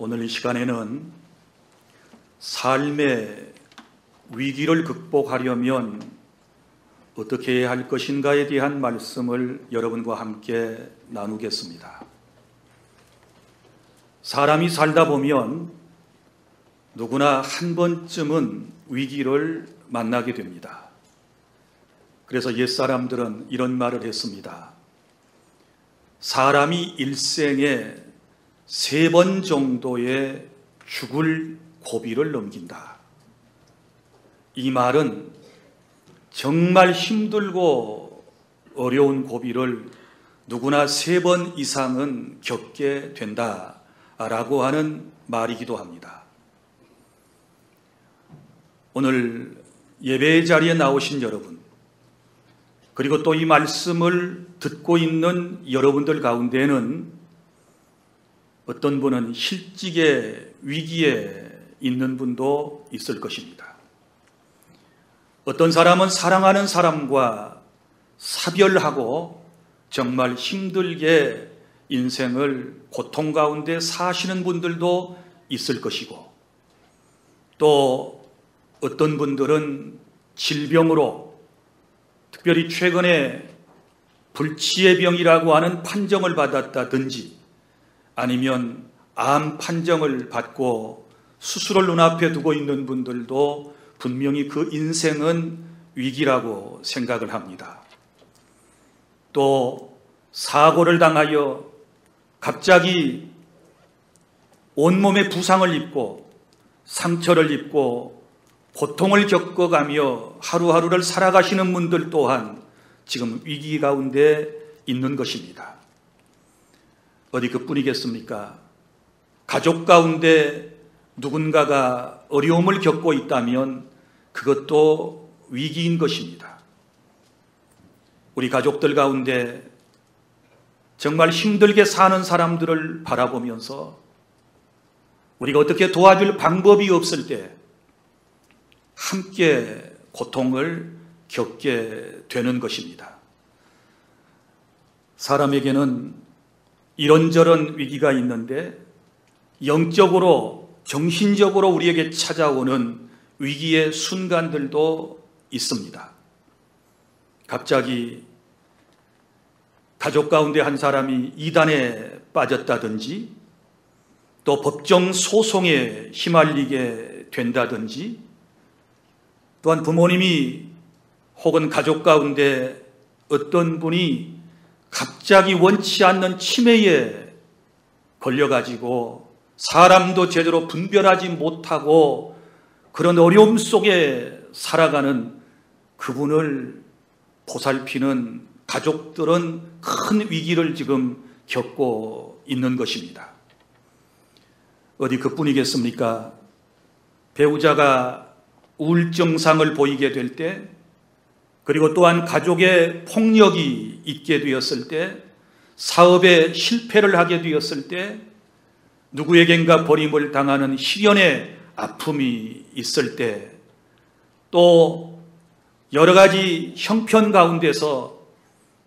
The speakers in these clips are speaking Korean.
오늘 이 시간에는 삶의 위기를 극복하려면 어떻게 해야 할 것인가에 대한 말씀을 여러분과 함께 나누겠습니다. 사람이 살다 보면 누구나 한 번쯤은 위기를 만나게 됩니다. 그래서 옛사람들은 이런 말을 했습니다. 사람이 일생에 3번 정도의 죽을 고비를 넘긴다. 이 말은 정말 힘들고 어려운 고비를 누구나 3번 이상은 겪게 된다라고 하는 말이기도 합니다. 오늘 예배 자리에 나오신 여러분, 그리고 또 이 말씀을 듣고 있는 여러분들 가운데는 어떤 분은 실직의 위기에 있는 분도 있을 것입니다. 어떤 사람은 사랑하는 사람과 사별하고 정말 힘들게 인생을 고통 가운데 사시는 분들도 있을 것이고, 또 어떤 분들은 질병으로, 특별히 최근에 불치의 병이라고 하는 판정을 받았다든지 아니면 암 판정을 받고 수술을 눈앞에 두고 있는 분들도 분명히 그 인생은 위기라고 생각을 합니다. 또 사고를 당하여 갑자기 온몸에 부상을 입고 상처를 입고 고통을 겪어가며 하루하루를 살아가시는 분들 또한 지금 위기 가운데 있는 것입니다. 어디 그뿐이겠습니까? 가족 가운데 누군가가 어려움을 겪고 있다면 그것도 위기인 것입니다. 우리 가족들 가운데 정말 힘들게 사는 사람들을 바라보면서 우리가 어떻게 도와줄 방법이 없을 때 함께 고통을 겪게 되는 것입니다. 사람에게는 이런저런 위기가 있는데 영적으로, 정신적으로 우리에게 찾아오는 위기의 순간들도 있습니다. 갑자기 가족 가운데 한 사람이 이단에 빠졌다든지, 또 법정 소송에 휘말리게 된다든지, 또한 부모님이 혹은 가족 가운데 어떤 분이 갑자기 원치 않는 치매에 걸려가지고 사람도 제대로 분별하지 못하고 그런 어려움 속에 살아가는 그분을 보살피는 가족들은 큰 위기를 지금 겪고 있는 것입니다. 어디 그뿐이겠습니까? 배우자가 우울증상을 보이게 될 때, 그리고 또한 가족의 폭력이 있게 되었을 때, 사업에 실패를 하게 되었을 때, 누구에겐가 버림을 당하는 시련의 아픔이 있을 때, 또 여러 가지 형편 가운데서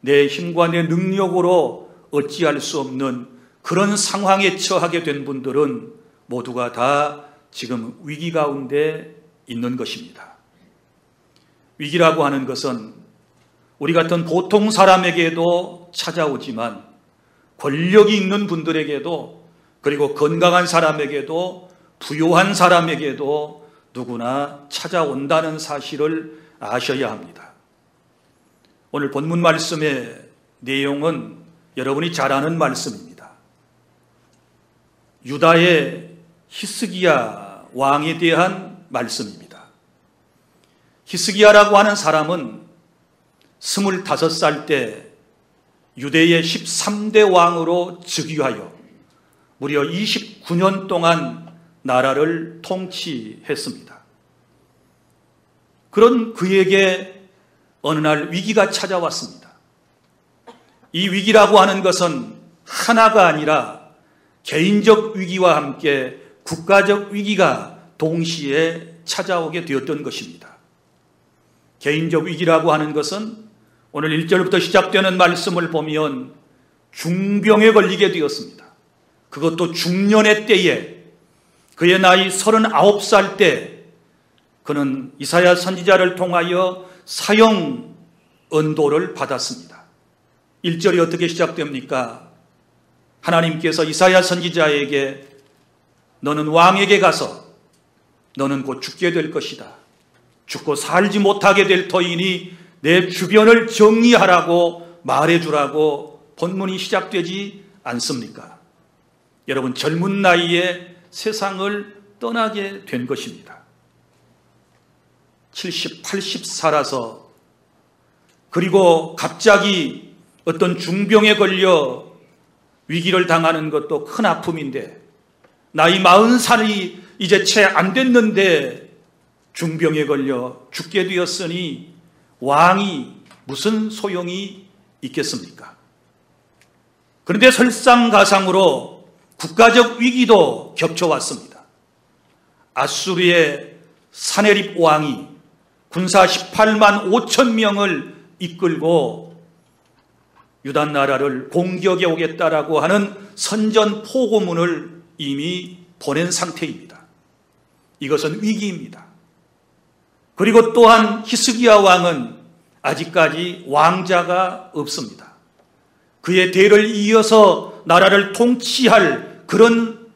내 힘과 내 능력으로 어찌할 수 없는 그런 상황에 처하게 된 분들은 모두가 다 지금 위기 가운데 있는 것입니다. 위기라고 하는 것은 우리 같은 보통 사람에게도 찾아오지만 권력이 있는 분들에게도, 그리고 건강한 사람에게도, 부유한 사람에게도 누구나 찾아온다는 사실을 아셔야 합니다. 오늘 본문 말씀의 내용은 여러분이 잘 아는 말씀입니다. 유다의 히스기야 왕에 대한 말씀입니다. 히스기야라고 하는 사람은 25살 때 유대의 13대 왕으로 즉위하여 무려 29년 동안 나라를 통치했습니다. 그런 그에게 어느 날 위기가 찾아왔습니다. 이 위기라고 하는 것은 하나가 아니라 개인적 위기와 함께 국가적 위기가 동시에 찾아오게 되었던 것입니다. 개인적 위기라고 하는 것은 오늘 1절부터 시작되는 말씀을 보면 중병에 걸리게 되었습니다. 그것도 중년의 때에, 그의 나이 39살 때 그는 이사야 선지자를 통하여 사형 언도를 받았습니다. 1절이 어떻게 시작됩니까? 하나님께서 이사야 선지자에게 너는 왕에게 가서 너는 곧 죽게 될 것이다. 죽고 살지 못하게 될 터이니 내 주변을 정리하라고 말해주라고 본문이 시작되지 않습니까? 여러분, 젊은 나이에 세상을 떠나게 된 것입니다. 70, 80 살아서, 그리고 갑자기 어떤 중병에 걸려 위기를 당하는 것도 큰 아픔인데, 나이 40살이 이제 채 안 됐는데 중병에 걸려 죽게 되었으니 왕이 무슨 소용이 있겠습니까? 그런데 설상가상으로 국가적 위기도 겹쳐왔습니다. 아수르의 사네립 왕이 군사 18만 5천 명을 이끌고 유다 나라를 공격해 오겠다라고 하는 선전 포고문을 이미 보낸 상태입니다. 이것은 위기입니다. 그리고 또한 히스기야 왕은 아직까지 왕자가 없습니다. 그의 대를 이어서 나라를 통치할 그런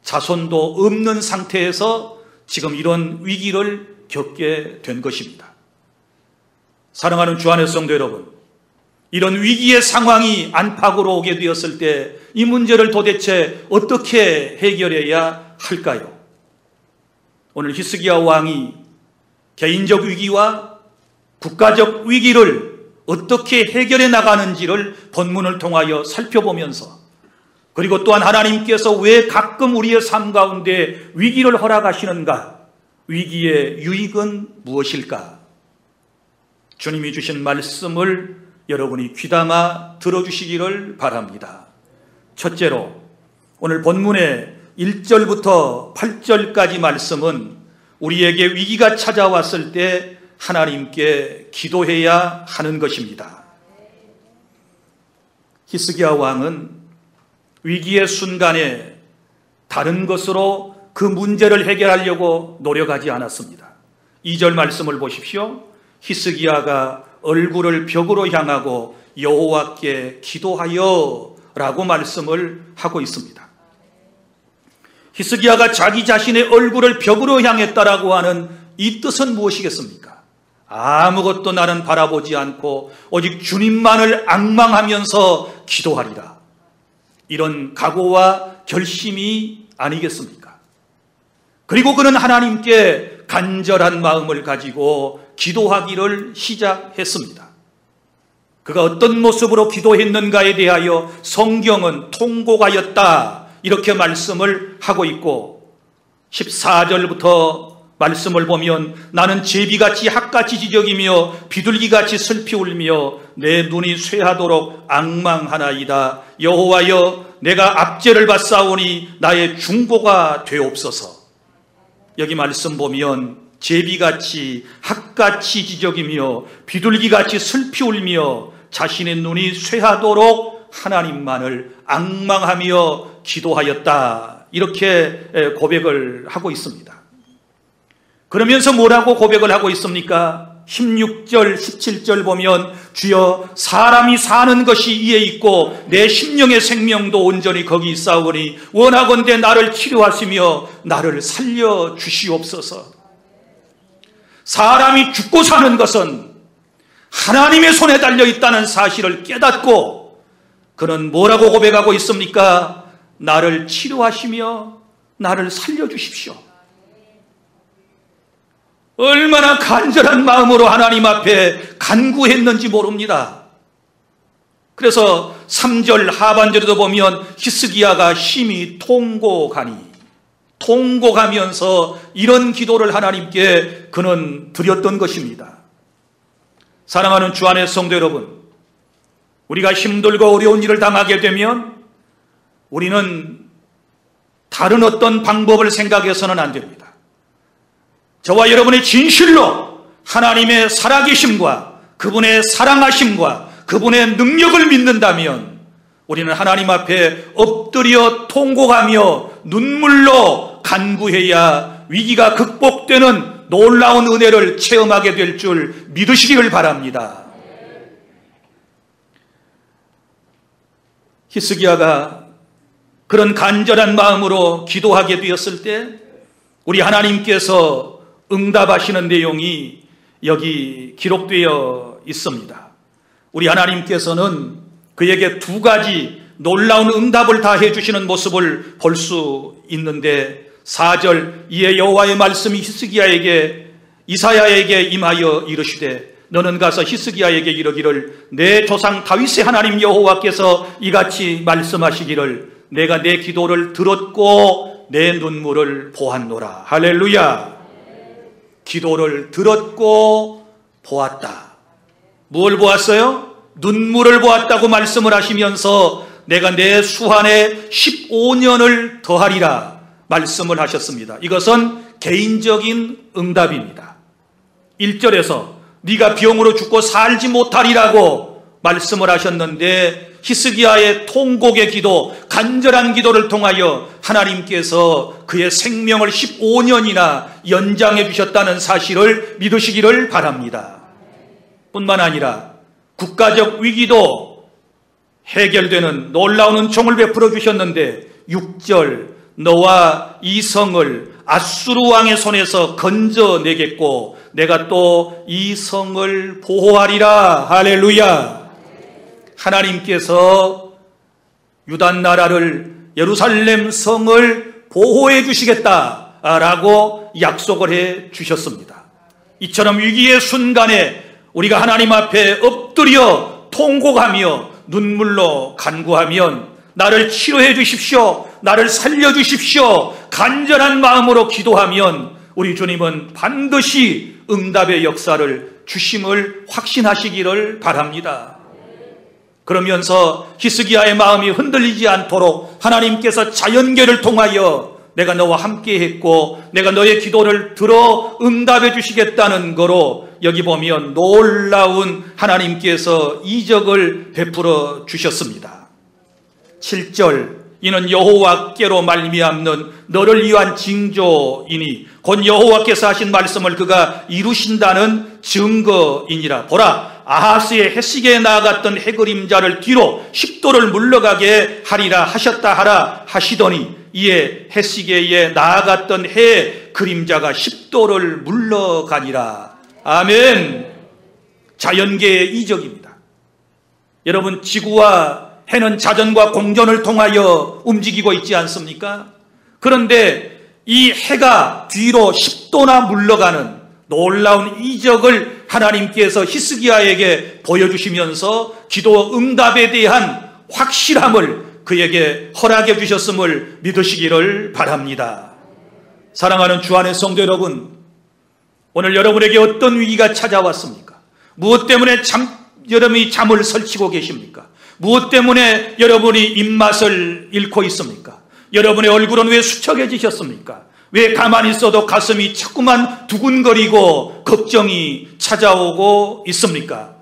자손도 없는 상태에서 지금 이런 위기를 겪게 된 것입니다. 사랑하는 주 안의 성도 여러분, 이런 위기의 상황이 안팎으로 오게 되었을 때 이 문제를 도대체 어떻게 해결해야 할까요? 오늘 히스기야 왕이 개인적 위기와 국가적 위기를 어떻게 해결해 나가는지를 본문을 통하여 살펴보면서, 그리고 또한 하나님께서 왜 가끔 우리의 삶 가운데 위기를 허락하시는가, 위기의 유익은 무엇일까? 주님이 주신 말씀을 여러분이 귀담아 들어주시기를 바랍니다. 첫째로, 오늘 본문의 1절부터 8절까지 말씀은 우리에게 위기가 찾아왔을 때 하나님께 기도해야 하는 것입니다. 히스기야 왕은 위기의 순간에 다른 것으로 그 문제를 해결하려고 노력하지 않았습니다. 2절 말씀을 보십시오. 히스기야가 얼굴을 벽으로 향하고 여호와께 기도하여 라고 말씀을 하고 있습니다. 히스기야가 자기 자신의 얼굴을 벽으로 향했다라고 하는 이 뜻은 무엇이겠습니까? 아무것도 나는 바라보지 않고 오직 주님만을 앙망하면서 기도하리라, 이런 각오와 결심이 아니겠습니까? 그리고 그는 하나님께 간절한 마음을 가지고 기도하기를 시작했습니다. 그가 어떤 모습으로 기도했는가에 대하여 성경은 통곡하였다, 이렇게 말씀을 하고 있고, 14절부터 말씀을 보면 나는 제비같이 핫같이 지적이며 비둘기같이 슬피 울며 내 눈이 쇠하도록 앙망하나이다. 여호와여, 내가 압제를 받사오니 나의 중보가 되옵소서. 여기 말씀 보면 제비같이 핫같이 지적이며 비둘기같이 슬피 울며 자신의 눈이 쇠하도록 하나님만을 앙망하며 기도하였다, 이렇게 고백을 하고 있습니다. 그러면서 뭐라고 고백을 하고 있습니까? 16절 17절 보면 주여, 사람이 사는 것이 이에 있고 내 심령의 생명도 온전히 거기 있사오니 원하건대 나를 치료하시며 나를 살려주시옵소서. 사람이 죽고 사는 것은 하나님의 손에 달려있다는 사실을 깨닫고 그는 뭐라고 고백하고 있습니까? 나를 치료하시며 나를 살려주십시오. 얼마나 간절한 마음으로 하나님 앞에 간구했는지 모릅니다. 그래서 3절 하반절에도 보면 히스기야가 심히 통곡하니, 통곡하면서 이런 기도를 하나님께 그는 드렸던 것입니다. 사랑하는 주 안의 성도 여러분, 우리가 힘들고 어려운 일을 당하게 되면 우리는 다른 어떤 방법을 생각해서는 안 됩니다. 저와 여러분의 진실로 하나님의 살아계심과 그분의 사랑하심과 그분의 능력을 믿는다면 우리는 하나님 앞에 엎드려 통곡하며 눈물로 간구해야 위기가 극복되는 놀라운 은혜를 체험하게 될 줄 믿으시기를 바랍니다. 히스기야가 그런 간절한 마음으로 기도하게 되었을 때 우리 하나님께서 응답하시는 내용이 여기 기록되어 있습니다. 우리 하나님께서는 그에게 두 가지 놀라운 응답을 다 해주시는 모습을 볼 수 있는데 4절 이에 여호와의 말씀이 이사야에게 임하여 이르시되 너는 가서 히스기야에게 이르기를 내 조상 다윗의 하나님 여호와께서 이같이 말씀하시기를 내가 내 기도를 들었고 내 눈물을 보았노라. 할렐루야. 기도를 들었고 보았다. 뭘 보았어요? 눈물을 보았다고 말씀을 하시면서 내가 내 수한에 15년을 더하리라 말씀을 하셨습니다. 이것은 개인적인 응답입니다. 1절에서 네가 병으로 죽고 살지 못하리라고 말씀을 하셨는데 히스기야의 통곡의 기도, 간절한 기도를 통하여 하나님께서 그의 생명을 15년이나 연장해 주셨다는 사실을 믿으시기를 바랍니다. 뿐만 아니라 국가적 위기도 해결되는 놀라운 은총을 베풀어 주셨는데 6절 너와 이 성을 아수르 왕의 손에서 건져내겠고 내가 또 이 성을 보호하리라. 할렐루야. 하나님께서 유다 나라를 예루살렘 성을 보호해 주시겠다라고 약속을 해 주셨습니다. 이처럼 위기의 순간에 우리가 하나님 앞에 엎드려 통곡하며 눈물로 간구하면 나를 치료해 주십시오, 나를 살려 주십시오, 간절한 마음으로 기도하면 우리 주님은 반드시 응답의 역사를 주심을 확신하시기를 바랍니다. 그러면서 히스기야의 마음이 흔들리지 않도록 하나님께서 자연계를 통하여 내가 너와 함께 했고 내가 너의 기도를 들어 응답해 주시겠다는 거로 여기 보면 놀라운 하나님께서 이적을 베풀어 주셨습니다. 7절 이는 여호와께로 말미암는 너를 위한 징조이니 곧 여호와께서 하신 말씀을 그가 이루신다는 증거이니라. 보라 아하스의 햇시계에 나아갔던 해그림자를 뒤로 10도를 물러가게 하리라 하셨다 하라 하시더니 이에 햇시계에 나아갔던 해 그림자가 10도를 물러가니라. 아멘. 자연계의 이적입니다. 여러분 지구와 해는 자전과 공전을 통하여 움직이고 있지 않습니까? 그런데 이 해가 뒤로 10도나 물러가는 놀라운 이적을 하나님께서 히스기야에게 보여주시면서 기도 응답에 대한 확실함을 그에게 허락해 주셨음을 믿으시기를 바랍니다. 사랑하는 주 안의 성도 여러분, 오늘 여러분에게 어떤 위기가 찾아왔습니까? 무엇 때문에 여러분이 잠을 설치고 계십니까? 무엇 때문에 여러분이 입맛을 잃고 있습니까? 여러분의 얼굴은 왜 수척해지셨습니까? 왜 가만히 있어도 가슴이 자꾸만 두근거리고 걱정이 찾아오고 있습니까?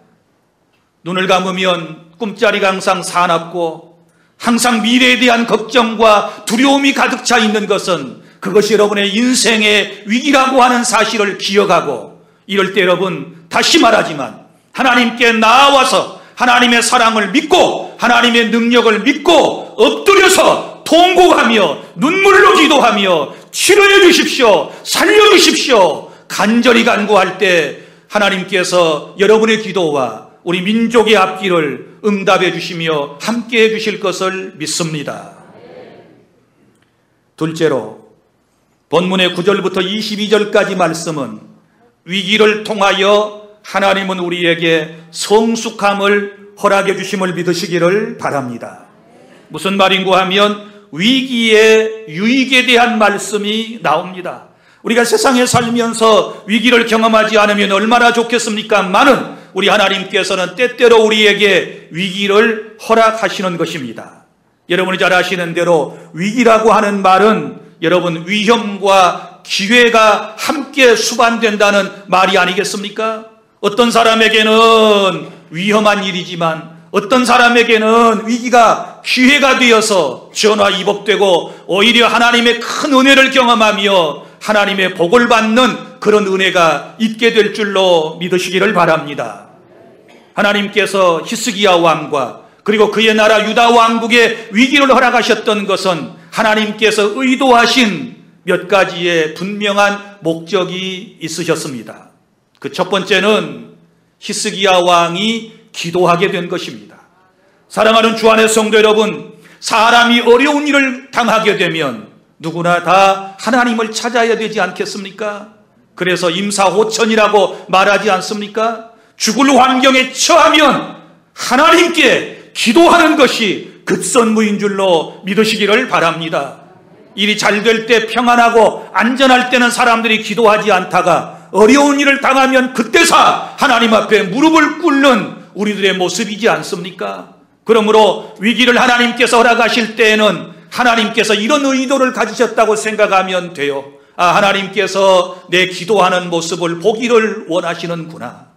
눈을 감으면 꿈자리가 항상 사납고 항상 미래에 대한 걱정과 두려움이 가득 차 있는 것은 그것이 여러분의 인생의 위기라고 하는 사실을 기억하고 이럴 때 여러분 다시 말하지만 하나님께 나아와서 하나님의 사랑을 믿고 하나님의 능력을 믿고 엎드려서 통곡하며 눈물로 기도하며 치료해 주십시오, 살려 주십시오 간절히 간구할 때 하나님께서 여러분의 기도와 우리 민족의 앞길을 응답해 주시며 함께해 주실 것을 믿습니다. 둘째로 본문의 9절부터 22절까지 말씀은 위기를 통하여 하나님은 우리에게 성숙함을 허락해 주심을 믿으시기를 바랍니다. 무슨 말인고 하면 위기의 유익에 대한 말씀이 나옵니다. 우리가 세상에 살면서 위기를 경험하지 않으면 얼마나 좋겠습니까?만은 우리 하나님께서는 때때로 우리에게 위기를 허락하시는 것입니다. 여러분이 잘 아시는 대로 위기라고 하는 말은 여러분 위험과 기회가 함께 수반된다는 말이 아니겠습니까? 어떤 사람에게는 위험한 일이지만 어떤 사람에게는 위기가 기회가 되어서 전화위복되고 오히려 하나님의 큰 은혜를 경험하며 하나님의 복을 받는 그런 은혜가 있게 될 줄로 믿으시기를 바랍니다. 하나님께서 히스기야 왕과 그리고 그의 나라 유다 왕국에 위기를 허락하셨던 것은 하나님께서 의도하신 몇 가지의 분명한 목적이 있으셨습니다. 그 첫 번째는 히스기야 왕이 기도하게 된 것입니다. 사랑하는 주 안의 성도 여러분, 사람이 어려운 일을 당하게 되면 누구나 다 하나님을 찾아야 되지 않겠습니까? 그래서 임사호천이라고 말하지 않습니까? 죽을 환경에 처하면 하나님께 기도하는 것이 급선무인 줄로 믿으시기를 바랍니다. 일이 잘 될 때 평안하고 안전할 때는 사람들이 기도하지 않다가 어려운 일을 당하면 그때서 하나님 앞에 무릎을 꿇는 우리들의 모습이지 않습니까? 그러므로 위기를 하나님께서 허락하실 때에는 하나님께서 이런 의도를 가지셨다고 생각하면 돼요. 하나님께서 내 기도하는 모습을 보기를 원하시는구나.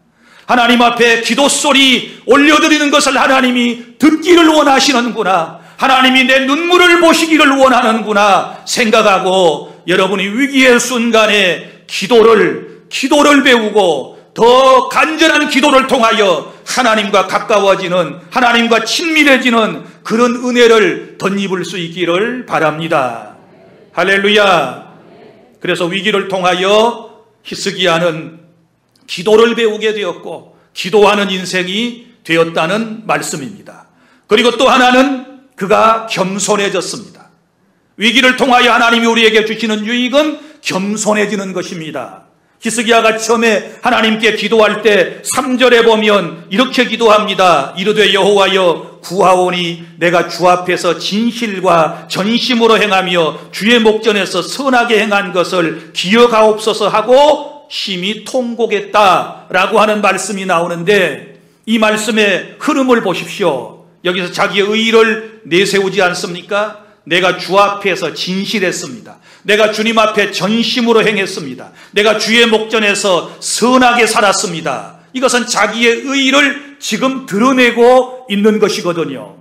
하나님 앞에 기도 소리 올려드리는 것을 하나님이 듣기를 원하시는구나. 하나님이 내 눈물을 보시기를 원하는구나 생각하고 여러분이 위기의 순간에 기도를 배우고 더 간절한 기도를 통하여 하나님과 가까워지는, 하나님과 친밀해지는 그런 은혜를 덧입을 수 있기를 바랍니다. 할렐루야. 그래서 위기를 통하여 히스기야는 기도를 배우게 되었고 기도하는 인생이 되었다는 말씀입니다. 그리고 또 하나는 그가 겸손해졌습니다. 위기를 통하여 하나님이 우리에게 주시는 유익은 겸손해지는 것입니다. 히스기야가 처음에 하나님께 기도할 때 3절에 보면 이렇게 기도합니다. 이르되 여호와여 구하오니 내가 주 앞에서 진실과 전심으로 행하며 주의 목전에서 선하게 행한 것을 기억하옵소서 하고 심히 통곡했다라고 하는 말씀이 나오는데 이 말씀의 흐름을 보십시오. 여기서 자기의 의의를 내세우지 않습니까? 내가 주 앞에서 진실했습니다. 내가 주님 앞에 전심으로 행했습니다. 내가 주의 목전에서 선하게 살았습니다. 이것은 자기의 의의를 지금 드러내고 있는 것이거든요.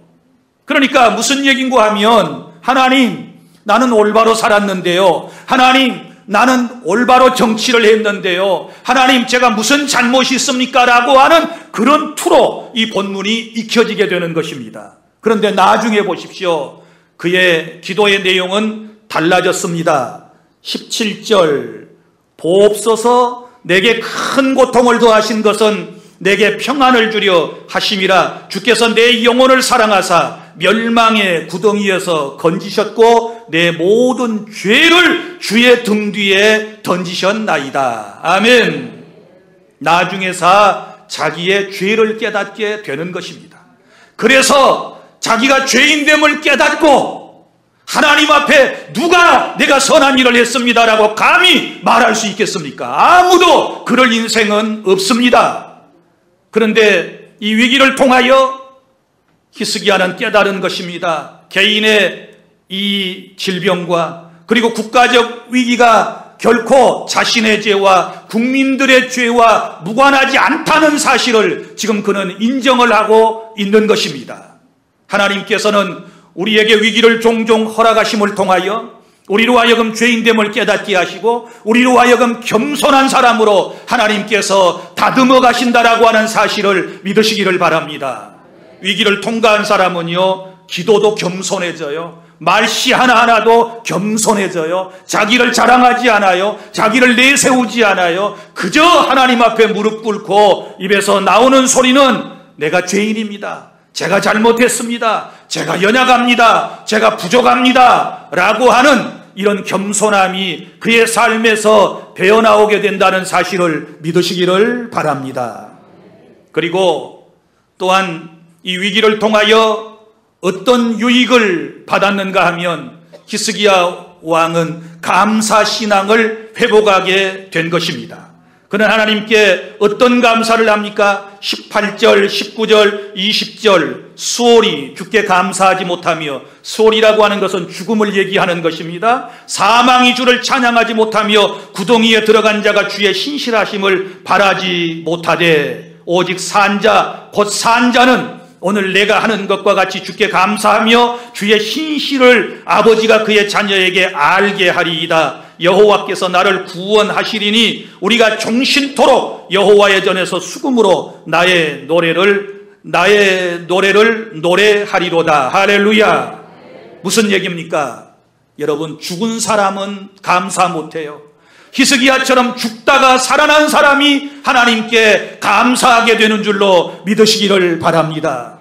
그러니까 무슨 얘긴가 하면 하나님 나는 올바로 살았는데요. 하나님 나는 올바로 정치를 했는데요. 하나님 제가 무슨 잘못이 있습니까? 라고 하는 그런 투로 이 본문이 익혀지게 되는 것입니다. 그런데 나중에 보십시오. 그의 기도의 내용은 달라졌습니다. 17절 보옵소서 내게 큰 고통을 더하신 것은 내게 평안을 주려 하심이라. 주께서 내 영혼을 사랑하사 멸망의 구덩이에서 건지셨고 내 모든 죄를 주의 등 뒤에 던지셨나이다. 아멘. 나중에서 자기의 죄를 깨닫게 되는 것입니다. 그래서 자기가 죄인됨을 깨닫고 하나님 앞에 누가 내가 선한 일을 했습니다라고 감히 말할 수 있겠습니까? 아무도 그럴 인생은 없습니다. 그런데 이 위기를 통하여 히스기야는 깨달은 것입니다. 개인의 이 질병과 그리고 국가적 위기가 결코 자신의 죄와 국민들의 죄와 무관하지 않다는 사실을 지금 그는 인정을 하고 있는 것입니다. 하나님께서는 우리에게 위기를 종종 허락하심을 통하여 우리로 하여금 죄인됨을 깨닫게 하시고 우리로 하여금 겸손한 사람으로 하나님께서 다듬어 가신다라고 하는 사실을 믿으시기를 바랍니다. 위기를 통과한 사람은요, 기도도 겸손해져요. 말씨 하나하나도 겸손해져요. 자기를 자랑하지 않아요. 자기를 내세우지 않아요. 그저 하나님 앞에 무릎 꿇고 입에서 나오는 소리는 내가 죄인입니다. 제가 잘못했습니다. 제가 연약합니다. 제가 부족합니다. 라고 하는 이런 겸손함이 그의 삶에서 배어나오게 된다는 사실을 믿으시기를 바랍니다. 그리고 또한 이 위기를 통하여 어떤 유익을 받았는가 하면 히스기야 왕은 감사신앙을 회복하게 된 것입니다. 그는 하나님께 어떤 감사를 합니까? 18절, 19절, 20절 수월이 주께 감사하지 못하며, 수월이라고 하는 것은 죽음을 얘기하는 것입니다. 사망이 주를 찬양하지 못하며 구덩이에 들어간 자가 주의 신실하심을 바라지 못하되 오직 산자 곧 산자는 오늘 내가 하는 것과 같이 주께 감사하며 주의 신실을 아버지가 그의 자녀에게 알게 하리이다. 여호와께서 나를 구원하시리니 우리가 종신토록 여호와의 전에서 수금으로 나의 노래를 노래하리로다. 할렐루야. 무슨 얘기입니까? 여러분, 죽은 사람은 감사 못해요. 히스기야처럼 죽다가 살아난 사람이 하나님께 감사하게 되는 줄로 믿으시기를 바랍니다.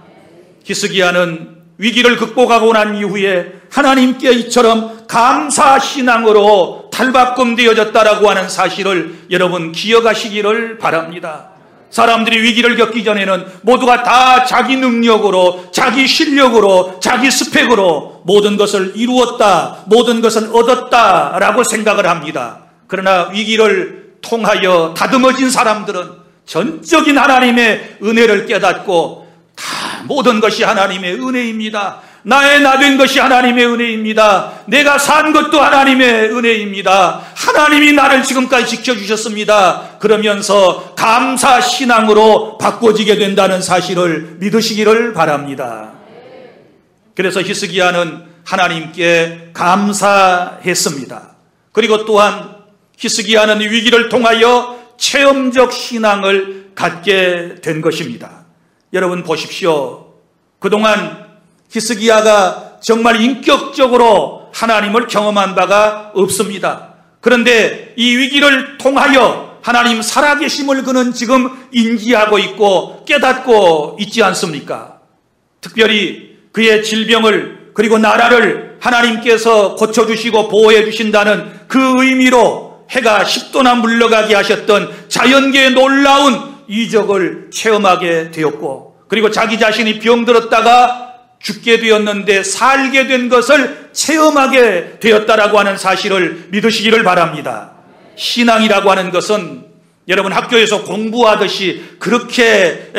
히스기야는 위기를 극복하고 난 이후에 하나님께 이처럼 감사신앙으로 탈바꿈되어졌다라고 하는 사실을 여러분 기억하시기를 바랍니다. 사람들이 위기를 겪기 전에는 모두가 다 자기 능력으로, 자기 실력으로, 자기 스펙으로 모든 것을 이루었다, 모든 것을 얻었다라고 생각을 합니다. 그러나 위기를 통하여 다듬어진 사람들은 전적인 하나님의 은혜를 깨닫고 다 모든 것이 하나님의 은혜입니다. 나의 나된 것이 하나님의 은혜입니다. 내가 산 것도 하나님의 은혜입니다. 하나님이 나를 지금까지 지켜주셨습니다. 그러면서 감사신앙으로 바꿔지게 된다는 사실을 믿으시기를 바랍니다. 그래서 히스기야는 하나님께 감사했습니다. 그리고 또한 히스기야는 위기를 통하여 체험적 신앙을 갖게 된 것입니다. 여러분 보십시오. 그동안 히스기야가 정말 인격적으로 하나님을 경험한 바가 없습니다. 그런데 이 위기를 통하여 하나님 살아계심을 그는 지금 인지하고 있고 깨닫고 있지 않습니까? 특별히 그의 질병을 그리고 나라를 하나님께서 고쳐주시고 보호해 주신다는 그 의미로 해가 10도나 물러가게 하셨던 자연계의 놀라운 이적을 체험하게 되었고, 그리고 자기 자신이 병들었다가 죽게 되었는데 살게 된 것을 체험하게 되었다라고 하는 사실을 믿으시기를 바랍니다. 신앙이라고 하는 것은 여러분 학교에서 공부하듯이 그렇게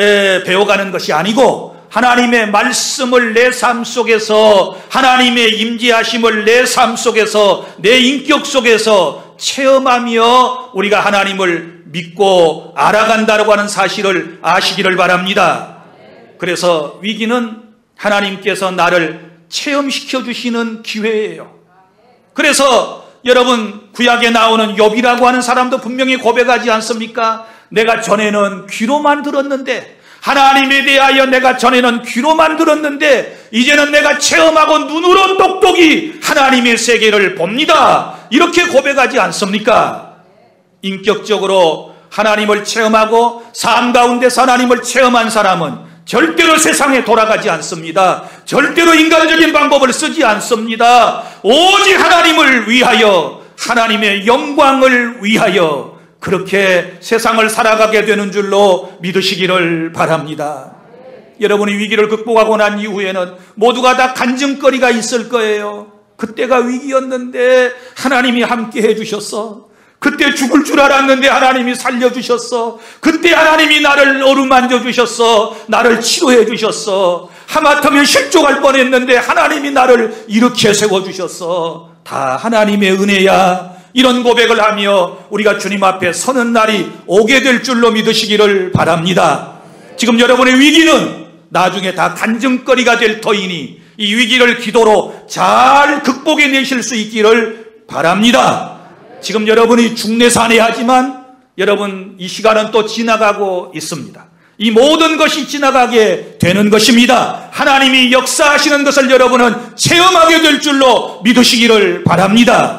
배워가는 것이 아니고, 하나님의 말씀을 내 삶 속에서, 하나님의 임재하심을 내 삶 속에서, 내 인격 속에서 체험하며 우리가 하나님을 믿고 알아간다라고 하는 사실을 아시기를 바랍니다. 그래서 위기는 하나님께서 나를 체험시켜 주시는 기회예요. 그래서 여러분 구약에 나오는 욥이라고 하는 사람도 분명히 고백하지 않습니까? 내가 전에는 귀로만 들었는데, 하나님에 대하여 내가 전에는 귀로만 들었는데 이제는 내가 체험하고 눈으로 똑똑히 하나님의 세계를 봅니다. 이렇게 고백하지 않습니까? 인격적으로 하나님을 체험하고 삶 가운데서 하나님을 체험한 사람은 절대로 세상에 돌아가지 않습니다. 절대로 인간적인 방법을 쓰지 않습니다. 오직 하나님을 위하여, 하나님의 영광을 위하여 그렇게 세상을 살아가게 되는 줄로 믿으시기를 바랍니다. 여러분이 위기를 극복하고 난 이후에는 모두가 다 간증거리가 있을 거예요. 그때가 위기였는데 하나님이 함께 해주셨어. 그때 죽을 줄 알았는데 하나님이 살려주셨어. 그때 하나님이 나를 어루만져 주셨어. 나를 치료해 주셨어. 하마터면 실족할 뻔했는데 하나님이 나를 일으켜 세워주셨어. 다 하나님의 은혜야. 이런 고백을 하며 우리가 주님 앞에 서는 날이 오게 될 줄로 믿으시기를 바랍니다. 지금 여러분의 위기는 나중에 다 간증거리가 될 터이니 이 위기를 기도로 잘 극복해내실 수 있기를 바랍니다. 지금 여러분이 중내산해하지만 여러분 이 시간은 또 지나가고 있습니다. 이 모든 것이 지나가게 되는 것입니다. 하나님이 역사하시는 것을 여러분은 체험하게 될 줄로 믿으시기를 바랍니다.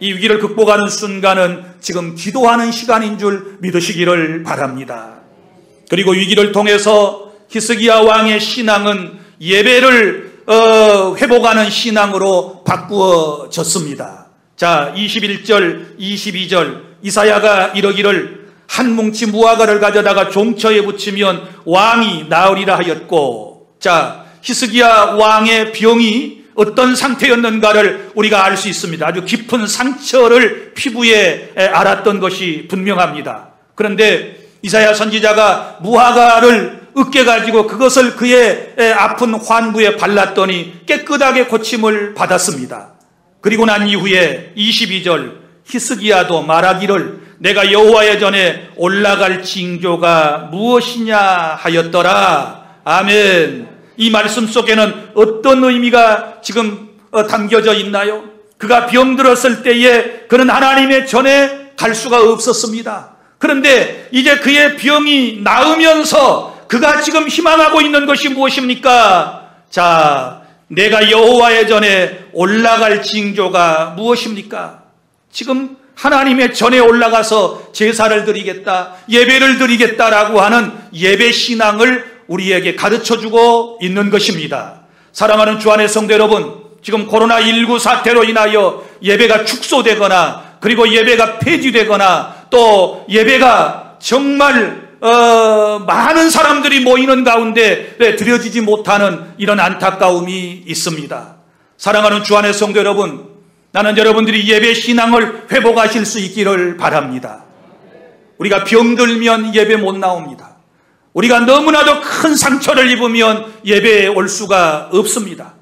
이 위기를 극복하는 순간은 지금 기도하는 시간인 줄 믿으시기를 바랍니다. 그리고 위기를 통해서 히스기야 왕의 신앙은 예배를 회복하는 신앙으로 바꾸어졌습니다. 자, 21절, 22절 이사야가 이러기를 한 뭉치 무화과를 가져다가 종처에 붙이면 왕이 나으리라 하였고, 자 히스기야 왕의 병이 어떤 상태였는가를 우리가 알 수 있습니다. 아주 깊은 상처를 피부에 알았던 것이 분명합니다. 그런데 이사야 선지자가 무화과를 으깨 가지고 그것을 그의 아픈 환부에 발랐더니 깨끗하게 고침을 받았습니다. 그리고 난 이후에 22절 히스기야도 말하기를 내가 여호와의 전에 올라갈 징조가 무엇이냐 하였더라. 아멘. 이 말씀 속에는 어떤 의미가 지금 담겨져 있나요? 그가 병들었을 때에 그는 하나님의 전에 갈 수가 없었습니다. 그런데 이제 그의 병이 나으면서 그가 지금 희망하고 있는 것이 무엇입니까? 자, 내가 여호와의 전에 올라갈 징조가 무엇입니까? 지금 하나님의 전에 올라가서 제사를 드리겠다, 예배를 드리겠다라고 하는 예배 신앙을 우리에게 가르쳐주고 있는 것입니다. 사랑하는 주 안의 성도 여러분, 지금 코로나19 사태로 인하여 예배가 축소되거나 그리고 예배가 폐지되거나 또 예배가 정말 많은 사람들이 모이는 가운데 드려지지 못하는 이런 안타까움이 있습니다. 사랑하는 주 안의 성도 여러분, 나는 여러분들이 예배 신앙을 회복하실 수 있기를 바랍니다. 우리가 병들면 예배 못 나옵니다. 우리가 너무나도 큰 상처를 입으면 예배에 올 수가 없습니다.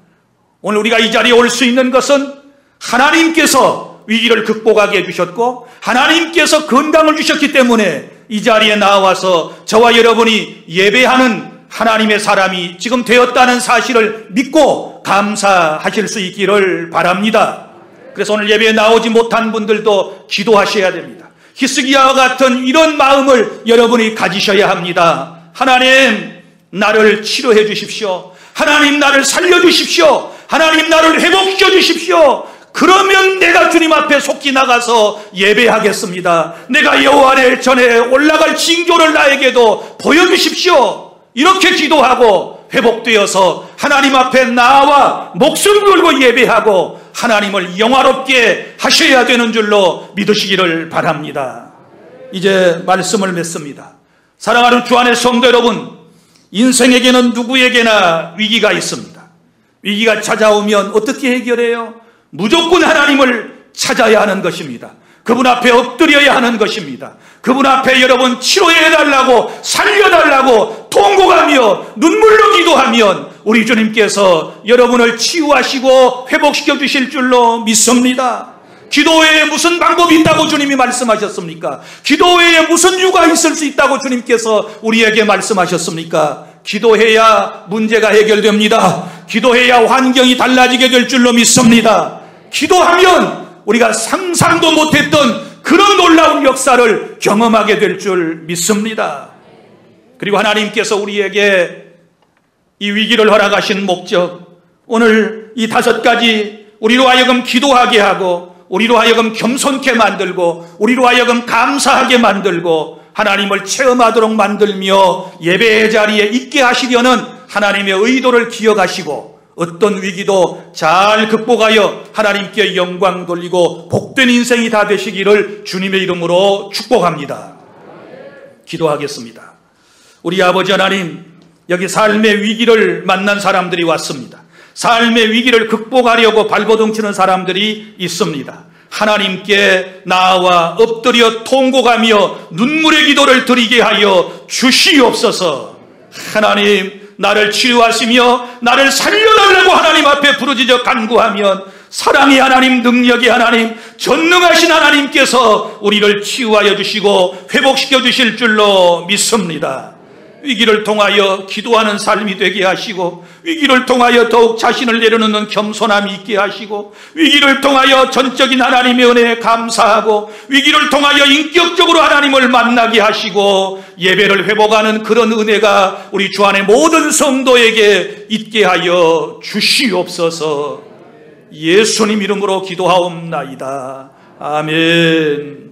오늘 우리가 이 자리에 올 수 있는 것은 하나님께서 위기를 극복하게 해주셨고 하나님께서 건강을 주셨기 때문에 이 자리에 나와서 저와 여러분이 예배하는 하나님의 사람이 지금 되었다는 사실을 믿고 감사하실 수 있기를 바랍니다. 그래서 오늘 예배에 나오지 못한 분들도 기도하셔야 됩니다. 히스기야와 같은 이런 마음을 여러분이 가지셔야 합니다. 하나님, 나를 치료해 주십시오. 하나님, 나를 살려주십시오. 하나님, 나를 회복시켜 주십시오. 그러면 내가 주님 앞에 속히 나가서 예배하겠습니다. 내가 여호와의 전에 올라갈 징조를 나에게도 보여주십시오. 이렇게 기도하고 회복되어서 하나님 앞에 나와 목숨 걸고 예배하고 하나님을 영화롭게 하셔야 되는 줄로 믿으시기를 바랍니다. 이제 말씀을 맺습니다. 사랑하는 주 안의 성도 여러분, 인생에게는 누구에게나 위기가 있습니다. 위기가 찾아오면 어떻게 해결해요? 무조건 하나님을 찾아야 하는 것입니다. 그분 앞에 엎드려야 하는 것입니다. 그분 앞에 여러분 치료해달라고, 살려달라고 통곡하며 눈물로 기도하면 우리 주님께서 여러분을 치유하시고 회복시켜 주실 줄로 믿습니다. 기도 외에 무슨 방법이 있다고 주님이 말씀하셨습니까? 기도 외에 무슨 유가 있을 수 있다고 주님께서 우리에게 말씀하셨습니까? 기도해야 문제가 해결됩니다. 기도해야 환경이 달라지게 될 줄로 믿습니다. 기도하면 우리가 상상도 못했던 그런 놀라운 역사를 경험하게 될 줄 믿습니다. 그리고 하나님께서 우리에게 이 위기를 허락하신 목적, 오늘 이 5가지 우리로 하여금 기도하게 하고 우리로 하여금 겸손케 만들고 우리로 하여금 감사하게 만들고 하나님을 체험하도록 만들며 예배의 자리에 있게 하시려는 하나님의 의도를 기억하시고 어떤 위기도 잘 극복하여 하나님께 영광 돌리고 복된 인생이 다 되시기를 주님의 이름으로 축복합니다. 기도하겠습니다. 우리 아버지 하나님, 여기 삶의 위기를 만난 사람들이 왔습니다. 삶의 위기를 극복하려고 발버둥치는 사람들이 있습니다. 하나님께 나와 엎드려 통곡하며 눈물의 기도를 드리게 하여 주시옵소서. 하나님, 나를 치유하시며 나를 살려달라고 하나님 앞에 부르짖어 간구하면 사랑의 하나님, 능력의 하나님, 전능하신 하나님께서 우리를 치유하여 주시고 회복시켜 주실 줄로 믿습니다. 위기를 통하여 기도하는 삶이 되게 하시고 위기를 통하여 더욱 자신을 내려놓는 겸손함이 있게 하시고 위기를 통하여 전적인 하나님의 은혜에 감사하고 위기를 통하여 인격적으로 하나님을 만나게 하시고 예배를 회복하는 그런 은혜가 우리 주 안의 모든 성도에게 있게 하여 주시옵소서. 예수님 이름으로 기도하옵나이다. 아멘.